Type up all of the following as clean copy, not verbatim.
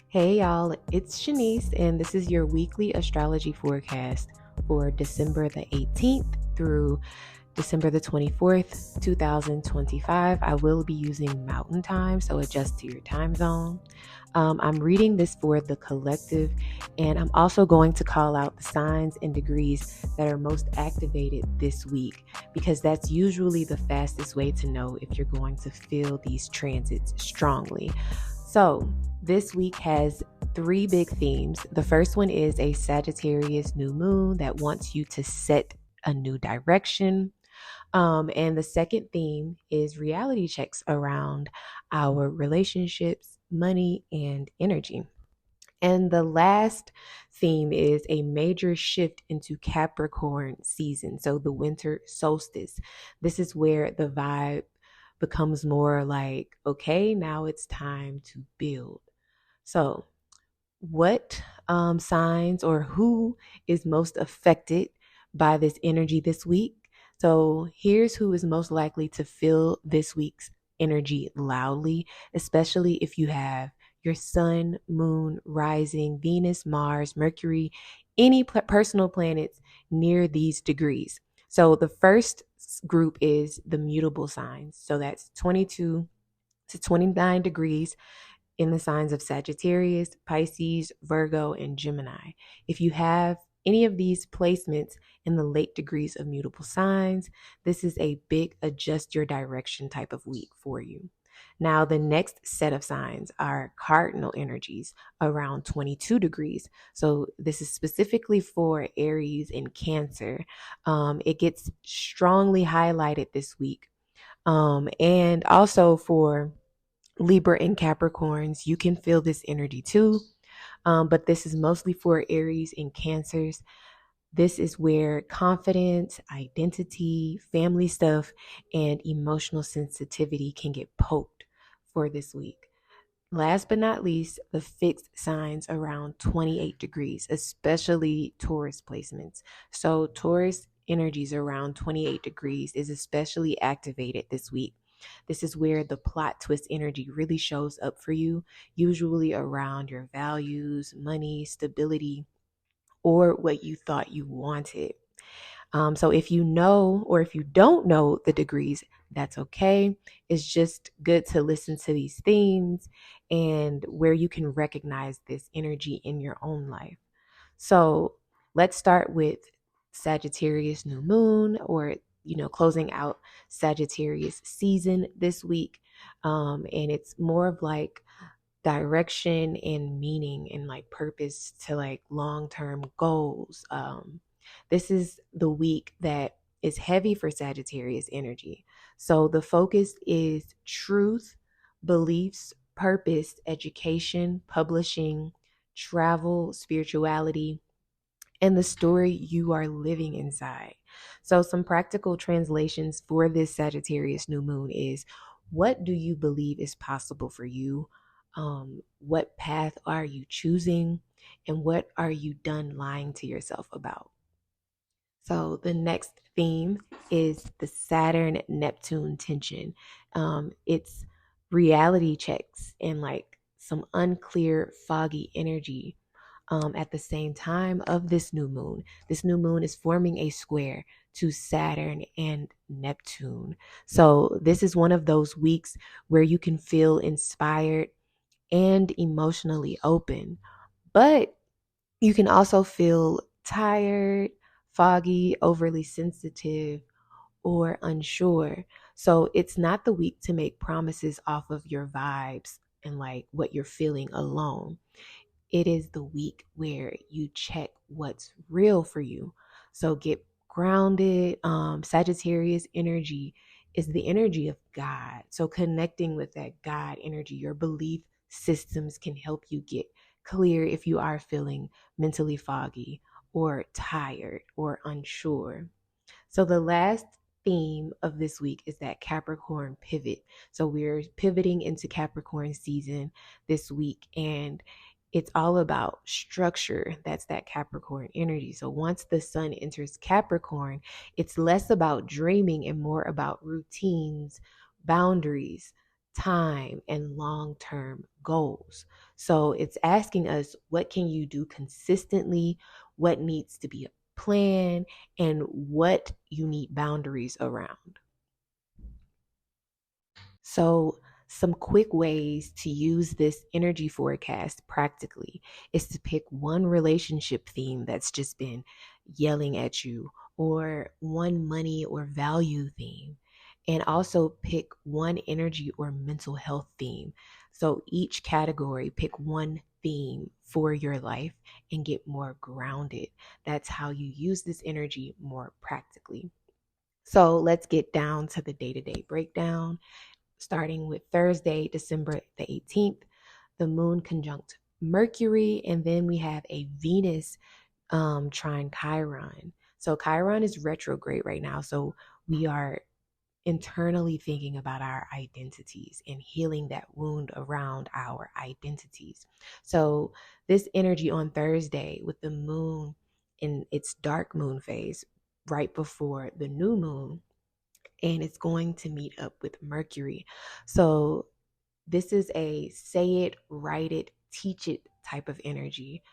Hey y'all, it's Shanice, and this is your weekly astrology forecast for December the 18th through December the 24th, 2025. I will be using Mountain Time, so adjust to your time zone. I'm reading this for the collective, and I'm also going to call out the signs and degrees that are most activated this week because that's usually the fastest way to know if you're going to feel these transits strongly. So, this week has three big themes. The first one is a Sagittarius new moon that wants you to set a new direction. And the second theme is reality checks around our relationships, money, and energy. And the last theme is a major shift into Capricorn season. So the winter solstice. This is where the vibe becomes more like, okay, now it's time to build. So, what signs or who is most affected by this energy this week? So, here's who is most likely to feel this week's energy loudly, especially if you have your sun, moon, rising, Venus, Mars, Mercury, any personal planets near these degrees. So, the first group is the mutable signs. So, that's 22 to 29 degrees in the signs of Sagittarius, Pisces, Virgo, and Gemini. If you have any of these placements in the late degrees of mutable signs, this is a big adjust your direction type of week for you. Now, the next set of signs are cardinal energies around 22 degrees. So, this is specifically for Aries and Cancer. It gets strongly highlighted this week. And also for Libra and Capricorns, you can feel this energy too. But this is mostly for Aries and Cancers. This is where confidence, identity, family stuff, and emotional sensitivity can get poked for this week. Last but not least, the fixed signs around 28 degrees, especially Taurus placements. So, Taurus energies around 28 degrees is especially activated this week. This is where the plot twist energy really shows up for you, usually around your values, money, stability, or what you thought you wanted. So if you know or if you don't know the degrees, that's okay. It's just good to listen to these themes and where you can recognize this energy in your own life. So let's start with Sagittarius new moon, or closing out Sagittarius season this week. And it's more of like direction and meaning and like purpose to like long-term goals. This is the week that is heavy for Sagittarius energy. So the focus is truth, beliefs, purpose, education, publishing, travel, spirituality, and the story you are living inside. So some practical translations for this Sagittarius new moon is, what do you believe is possible for you? What path are you choosing? And what are you done lying to yourself about? So the next theme is the Saturn Neptune tension. It's reality checks and like some unclear, foggy energy at the same time of this new moon. This new moon is forming a square to Saturn and Neptune. So this is one of those weeks where you can feel inspired and emotionally open, but you can also feel tired, foggy, overly sensitive, or unsure. So it's not the week to make promises off of your vibes and like what you're feeling alone. It is the week where you check what's real for you. So get grounded. Sagittarius energy is the energy of God. So connecting with that God energy, your belief systems can help you get clear if you are feeling mentally foggy or tired or unsure. So the last theme of this week is that Capricorn pivot. So we're pivoting into Capricorn season this week, and it's all about structure. That's that Capricorn energy. So once the sun enters Capricorn, it's less about dreaming and more about routines, boundaries, time, and long-term goals. So it's asking us, what can you do consistently? What needs to be a plan? And what you need boundaries around. So, some quick ways to use this energy forecast practically is to pick one relationship theme that's just been yelling at you, or one money or value theme, and also pick one energy or mental health theme. So, each category, pick one theme for your life and get more grounded. That's how you use this energy more practically. So, let's get down to the day to day breakdown. Starting with Thursday, December the 18th, the moon conjunct Mercury, and then we have a Venus trine Chiron. So Chiron is retrograde right now. So we are internally thinking about our identities and healing that wound around our identities. So this energy on Thursday with the moon in its dark moon phase right before the new moon, and it's going to meet up with Mercury. So this is a say it, write it, teach it type of energy.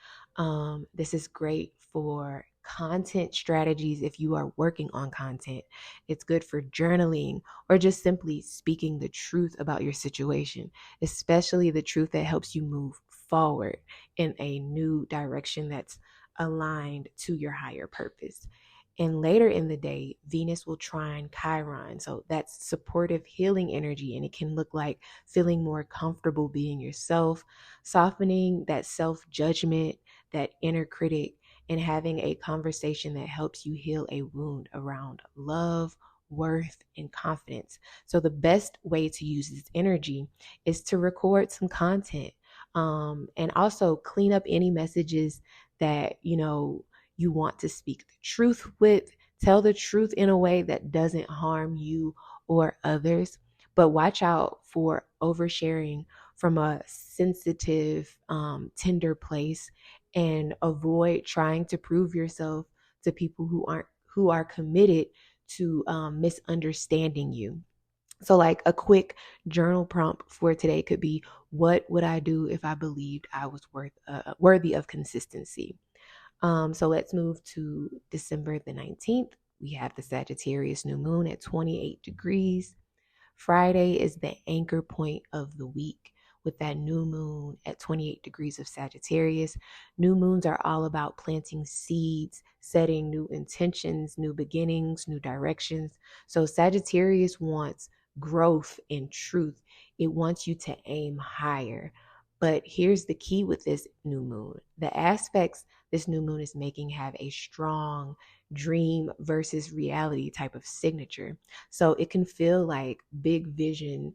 This is great for content strategies if you are working on content. It's good for journaling or just simply speaking the truth about your situation, especially the truth that helps you move forward in a new direction that's aligned to your higher purpose. And later in the day, Venus will trine Chiron. So that's supportive healing energy. And it can look like feeling more comfortable being yourself, softening that self judgment, that inner critic, and having a conversation that helps you heal a wound around love, worth, and confidence. So the best way to use this energy is to record some content, and also clean up any messages that, you want to speak the truth with. Tell the truth in a way that doesn't harm you or others. But watch out for oversharing from a sensitive, tender place, and avoid trying to prove yourself to people who are committed to misunderstanding you. So, like a quick journal prompt for today could be, "What would I do if I believed I was worthy of consistency?" So let's move to December the 19th. We have the Sagittarius new moon at 28 degrees. Friday is the anchor point of the week with that new moon at 28 degrees of Sagittarius. New moons are all about planting seeds, setting new intentions, new beginnings, new directions. So Sagittarius wants growth and truth. It wants you to aim higher. But here's the key with this new moon. The aspects this new moon is making have a strong dream versus reality type of signature. So it can feel like big vision,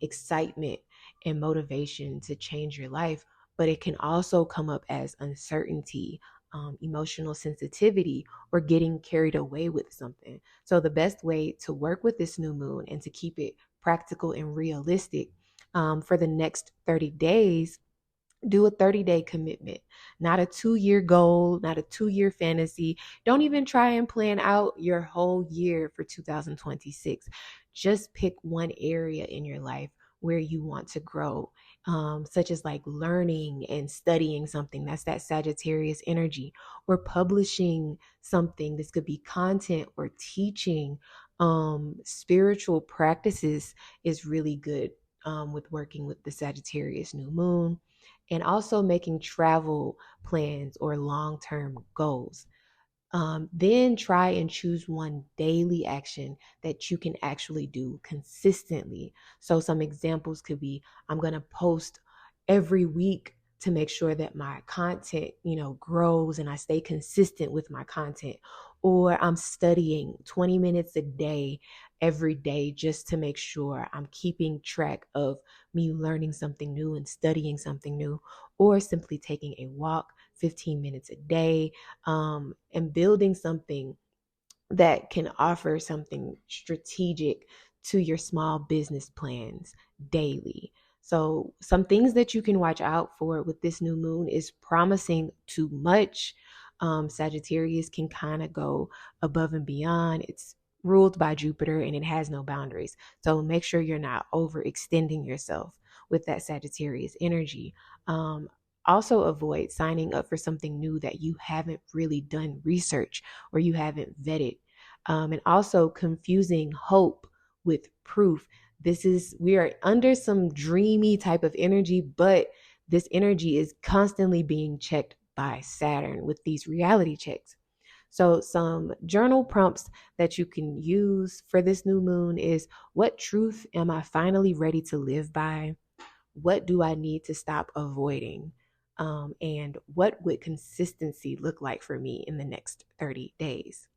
excitement, and motivation to change your life, but it can also come up as uncertainty, emotional sensitivity, or getting carried away with something. So the best way to work with this new moon and to keep it practical and realistic, for the next 30 days, do a 30-day commitment, not a 2-year goal, not a 2-year fantasy. Don't even try and plan out your whole year for 2026. Just pick one area in your life where you want to grow, such as like learning and studying something. That's that Sagittarius energy, or publishing something. This could be content or teaching. Spiritual practices is really good with working with the Sagittarius new moon, and also making travel plans or long-term goals. Then try and choose one daily action that you can actually do consistently. So some examples could be, I'm going to post every week to make sure that my content, grows and I stay consistent with my content. Or I'm studying 20 minutes a day every day just to make sure I'm keeping track of me learning something new and studying something new. Or simply taking a walk 15 minutes a day, and building something that can offer something strategic to your small business plans daily. So some things that you can watch out for with this new moon is promising too much. Sagittarius can kind of go above and beyond. It's ruled by Jupiter and it has no boundaries. So make sure you're not overextending yourself with that Sagittarius energy. Also avoid signing up for something new that you haven't really done research or you haven't vetted. And also confusing hope with proof. We are under some dreamy type of energy, but this energy is constantly being checked by Saturn with these reality checks. So some journal prompts that you can use for this new moon is: what truth am I finally ready to live by? What do I need to stop avoiding? And what would consistency look like for me in the next 30 days?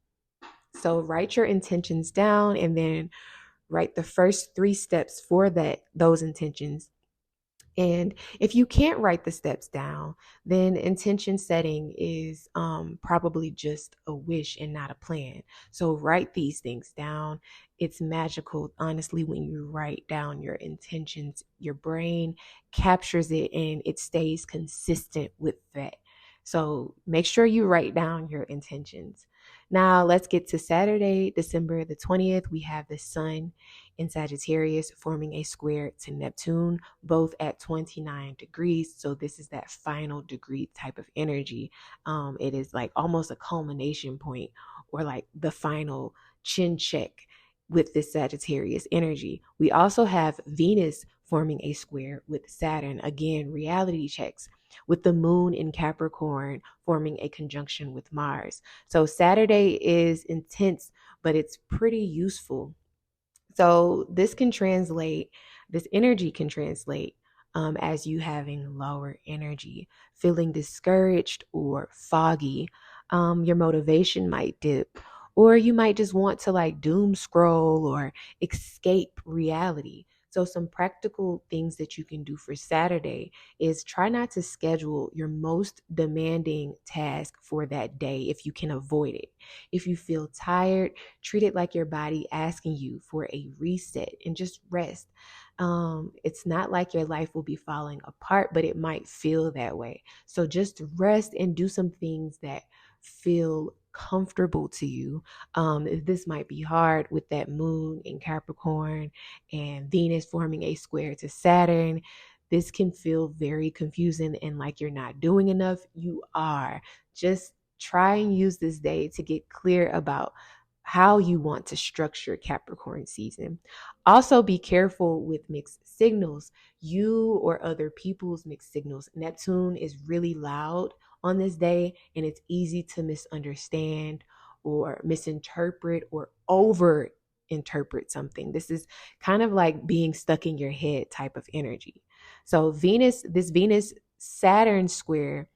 So write your intentions down and then write the first 3 steps for those intentions. And if you can't write the steps down, then intention setting is probably just a wish and not a plan. So write these things down. It's magical, honestly, when you write down your intentions. Your brain captures it and it stays consistent with that. So make sure you write down your intentions. Now let's get to Saturday, December the 20th. We have the sun in Sagittarius forming a square to Neptune, both at 29 degrees. So this is that final degree type of energy. It is like almost a culmination point or like the final chin check with this Sagittarius energy. We also have Venus forming a square with Saturn. Again, reality checks with the moon in Capricorn forming a conjunction with Mars. So Saturday is intense, but it's pretty useful. So this energy can translate as you having lower energy, feeling discouraged or foggy. Your motivation might dip, or you might just want to like doom scroll or escape reality. So some practical things that you can do for Saturday is try not to schedule your most demanding task for that day if you can avoid it. If you feel tired, treat it like your body asking you for a reset and just rest. It's not like your life will be falling apart, but it might feel that way. So just rest and do some things that feel comfortable to you. This might be hard with that moon in Capricorn and Venus forming a square to Saturn. This can feel very confusing and like you're not doing enough. You are. Just try and use this day to get clear about how you want to structure Capricorn season. Also, be careful with mixed signals. You or other people's mixed signals. Neptune is really loud on this day, and it's easy to misunderstand or misinterpret or over interpret something. This is kind of like being stuck in your head type of energy. So this Venus Saturn square,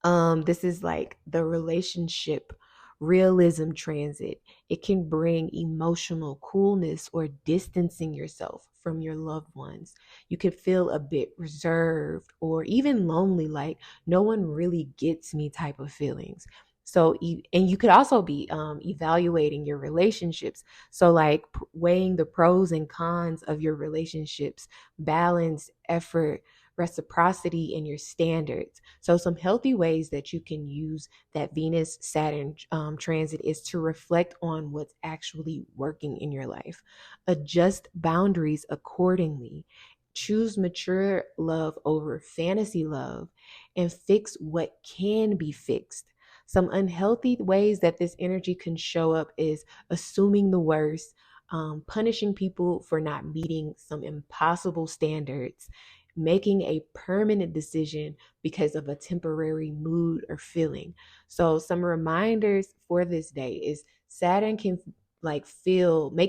this is like the relationship realism transit. It can bring emotional coolness or distancing yourself from your loved ones. You can feel a bit reserved or even lonely, like no one really gets me type of feelings. So, and you could also be evaluating your relationships. So, like weighing the pros and cons of your relationships, balance, effort, reciprocity, and your standards. So some healthy ways that you can use that Venus Saturn transit is to reflect on what's actually working in your life. Adjust boundaries accordingly. Choose mature love over fantasy love and fix what can be fixed. Some unhealthy ways that this energy can show up is assuming the worst, punishing people for not meeting some impossible standards, making a permanent decision because of a temporary mood or feeling. So some reminders for this day is Saturn can make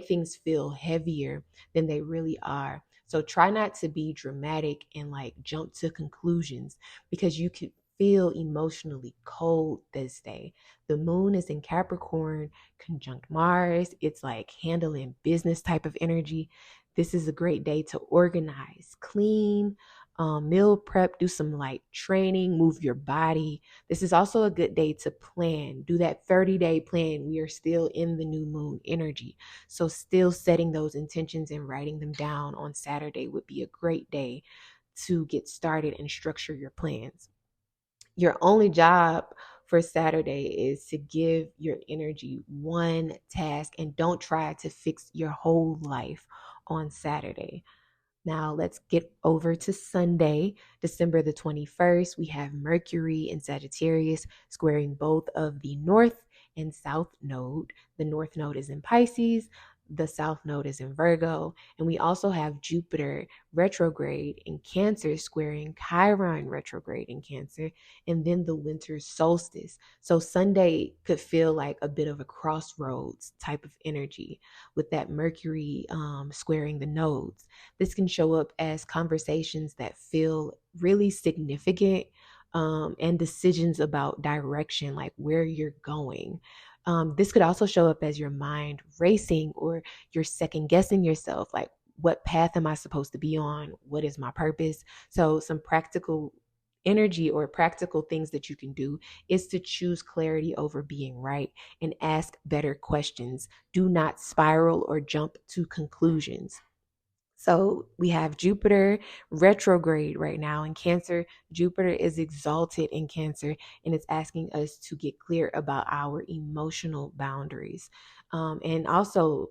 things feel heavier than they really are. So try not to be dramatic and like jump to conclusions because you could feel emotionally cold this day. The moon is in Capricorn conjunct Mars. It's like handling business type of energy. This is a great day to organize, clean, meal prep, do some light training, move your body. This is also a good day to plan. Do that 30-day plan. We are still in the new moon energy. So still setting those intentions and writing them down on Saturday would be a great day to get started and structure your plans. Your only job for Saturday is to give your energy one task and don't try to fix your whole life on Saturday. Now let's get over to Sunday, December the 21st. We have Mercury in Sagittarius squaring both of the North and South node. The North node is in Pisces. The South node is in Virgo. And we also have Jupiter retrograde in Cancer squaring Chiron retrograde in Cancer. And then the winter solstice. So Sunday could feel like a bit of a crossroads type of energy with that Mercury squaring the nodes. This can show up as conversations that feel really significant, and decisions about direction, like where you're going. This could also show up as your mind racing, or you're second guessing yourself, like what path am I supposed to be on? What is my purpose? So some practical energy or practical things that you can do is to choose clarity over being right and ask better questions. Do not spiral or jump to conclusions. So we have Jupiter retrograde right now in Cancer. Jupiter is exalted in Cancer, and it's asking us to get clear about our emotional boundaries, and also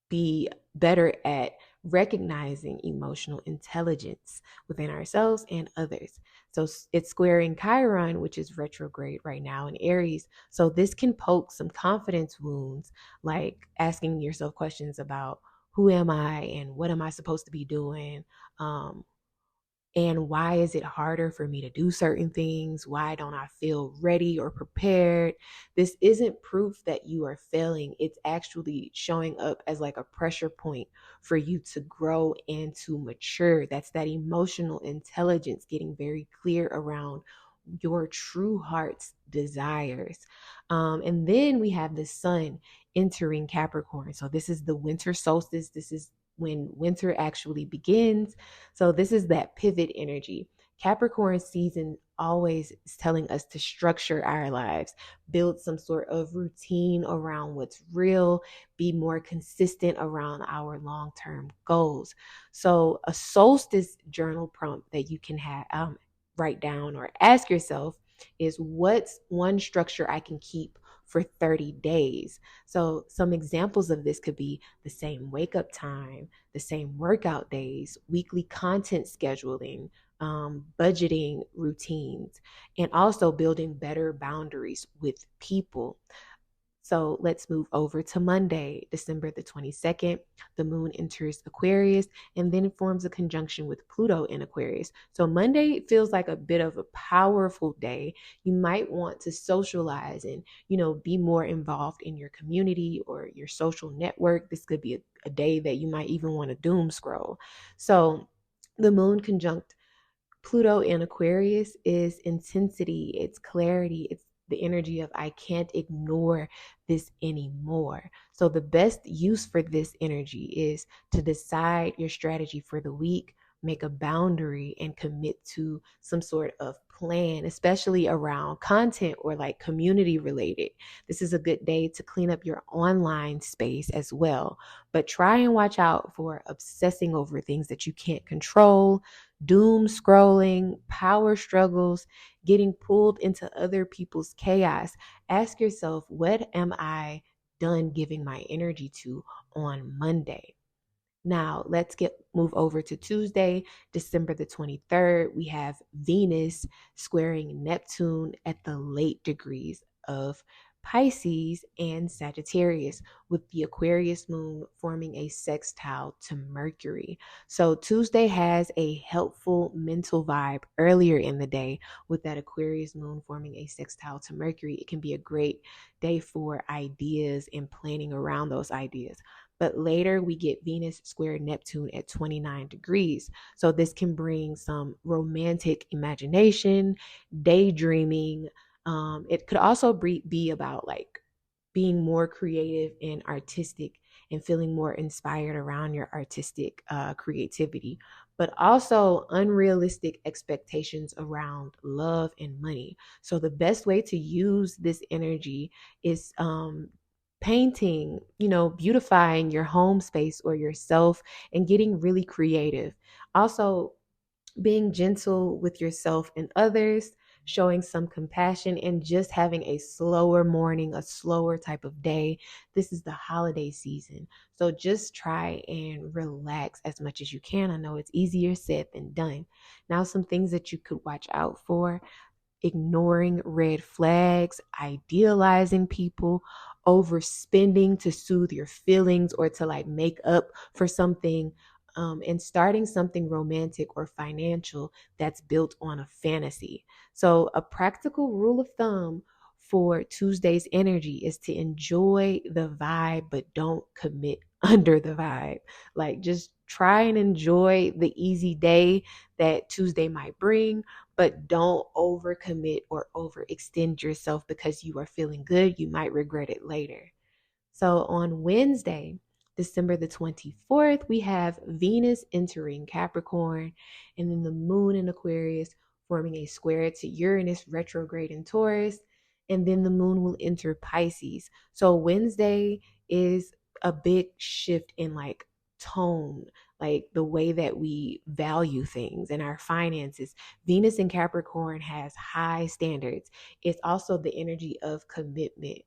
be better at recognizing emotional intelligence within ourselves and others. So it's squaring Chiron, which is retrograde right now in Aries. So this can poke some confidence wounds, like asking yourself questions about who am I and what am I supposed to be doing? And why is it harder for me to do certain things? Why don't I feel ready or prepared? This isn't proof that you are failing. It's actually showing up as like a pressure point for you to grow and to mature. That's that emotional intelligence getting very clear around your true heart's desires. And then we have the sun entering Capricorn. So this is the winter solstice. This is when winter actually begins. So this is that pivot energy. Capricorn season always is telling us to structure our lives, build some sort of routine around what's real, be more consistent around our long-term goals. So a solstice journal prompt that you can have, write down or ask yourself is, what's one structure I can keep for 30 days? So some examples of this could be the same wake up time, the same workout days, weekly content scheduling, budgeting routines, and also building better boundaries with people. So let's move over to Monday, December the 22nd. The moon enters Aquarius and then it forms a conjunction with Pluto in Aquarius. So Monday feels like a bit of a powerful day. You might want to socialize and, be more involved in your community or your social network. This could be a day that you might even want to doom scroll. So the moon conjunct Pluto in Aquarius is intensity, it's clarity, it's the energy of I can't ignore this anymore. So the best use for this energy is to decide your strategy for the week, make a boundary, and commit to some sort of plan, especially around content or like community related. This is a good day to clean up your online space as well. But try and watch out for obsessing over things that you can't control, doom scrolling, power struggles, getting pulled into other people's chaos. Ask yourself, what am I done giving my energy to on Monday? Now, let's move over to Tuesday, December the 23rd. We have Venus squaring Neptune at the late degrees of Pisces and Sagittarius, with the Aquarius moon forming a sextile to Mercury. So Tuesday has a helpful mental vibe earlier in the day with that Aquarius moon forming a sextile to Mercury. It can be a great day for ideas and planning around those ideas. But later we get Venus square Neptune at 29 degrees. So this can bring some romantic imagination, daydreaming. It could also be about like being more creative and artistic and feeling more inspired around your artistic creativity, but also unrealistic expectations around love and money. So the best way to use this energy is painting, beautifying your home space or yourself and getting really creative. Also, being gentle with yourself and others, showing some compassion, and just having a slower morning, a slower type of day. This is the holiday season. So just try and relax as much as you can. I know it's easier said than done. Now, some things that you could watch out for: ignoring red flags, idealizing people, overspending to soothe your feelings or to like make up for something, and starting something romantic or financial that's built on a fantasy. So, a practical rule of thumb for Tuesday's energy is to enjoy the vibe, but don't commit under the vibe. Like, just try and enjoy the easy day that Tuesday might bring, but don't overcommit or overextend yourself because you are feeling good. You might regret it later. So on Wednesday, December the 24th, we have Venus entering Capricorn, and then the moon in Aquarius forming a square to Uranus retrograde in Taurus, and then the moon will enter Pisces. So Wednesday is a big shift in like tone, like the way that we value things and our finances. Venus in Capricorn has high standards. It's also the energy of commitment.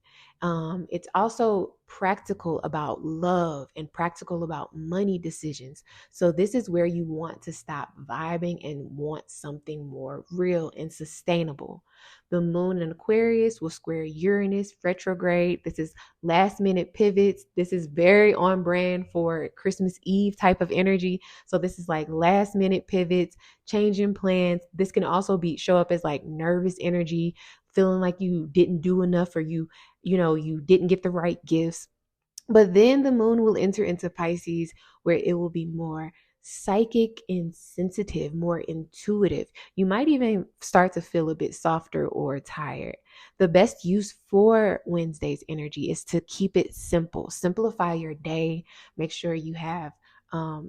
It's also practical about love and practical about money decisions. So this is where you want to stop vibing and want something more real and sustainable. The moon in Aquarius will square Uranus retrograde. This is last minute pivots. This is very on brand for Christmas Eve type of energy. So this is like last minute pivots, changing plans. This can also be show up as like nervous energy, feeling like you didn't do enough, or you didn't get the right gifts. But then the moon will enter into Pisces, where it will be more psychic and sensitive, more intuitive. You might even start to feel a bit softer or tired. The best use for Wednesday's energy is to keep it simple. Simplify your day. Make sure you have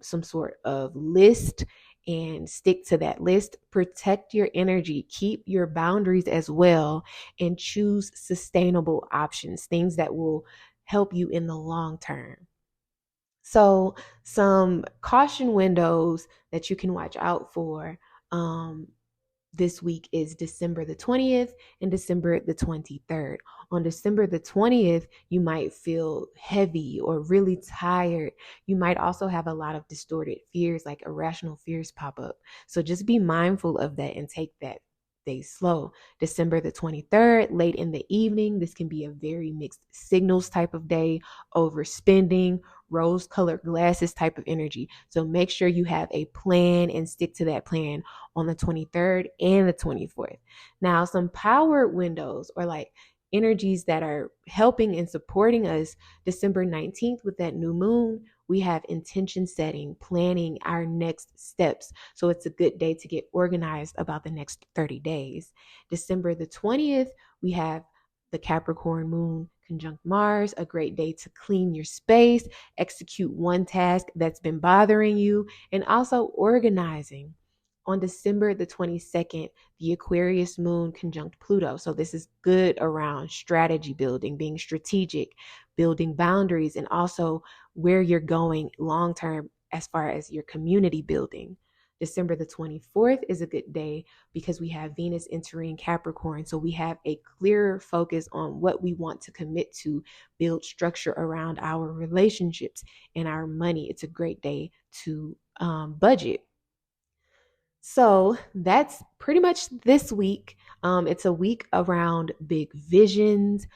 some sort of list and stick to that list. Protect your energy. Keep your boundaries as well, and choose sustainable options, things that will help you in the long term. So, some caution windows that you can watch out for this week is December the 20th and December the 23rd. On December the 20th, you might feel heavy or really tired. You might also have a lot of distorted fears, like irrational fears pop up. So just be mindful of that and take that day slow. December the 23rd, late in the evening, this can be a very mixed signals type of day, overspending, rose colored glasses type of energy. So make sure you have a plan and stick to that plan on the 23rd and the 24th. Now, some power windows, or like energies that are helping and supporting us: December 19th with that new moon, we have intention setting, planning our next steps. So it's a good day to get organized about the next 30 days. December the 20th, we have the Capricorn moon conjunct Mars, a great day to clean your space, execute one task that's been bothering you, and also organizing. On December the 22nd, the Aquarius moon conjunct Pluto. So this is good around strategy building, being strategic, building boundaries, and also where you're going long term as far as your community building. December the 24th is a good day because we have Venus entering Capricorn. So we have a clearer focus on what we want to commit to, build structure around our relationships and our money. It's a great day to budget. So that's pretty much this week. It's a week around big visions,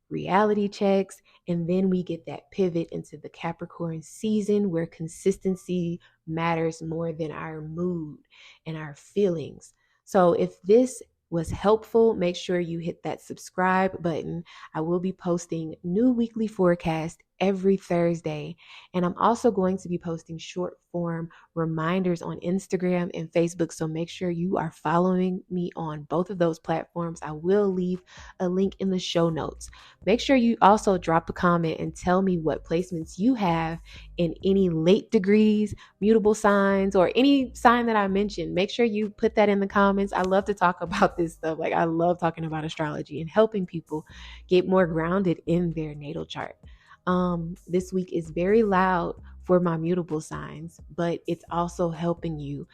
reality checks, and then we get that pivot into the Capricorn season where consistency matters more than our mood and our feelings. So if this was helpful, make sure you hit that subscribe button. I will be posting new weekly forecast every Thursday, and I'm also going to be posting short form reminders on Instagram and Facebook, so make sure you are following me on both of those platforms. I will leave a link in the show notes. Make sure you also drop a comment and tell me what placements you have in any late degrees, mutable signs, or any sign that I mentioned. Make sure you put that in the comments. I love to talk about this stuff. Like, I love talking about astrology and helping people get more grounded in their natal chart. This week is very loud for my mutable signs, but it's also helping you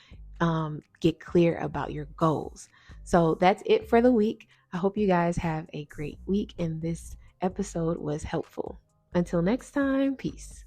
get clear about your goals. So that's it for the week. I hope you guys have a great week and this episode was helpful. Until next time, peace.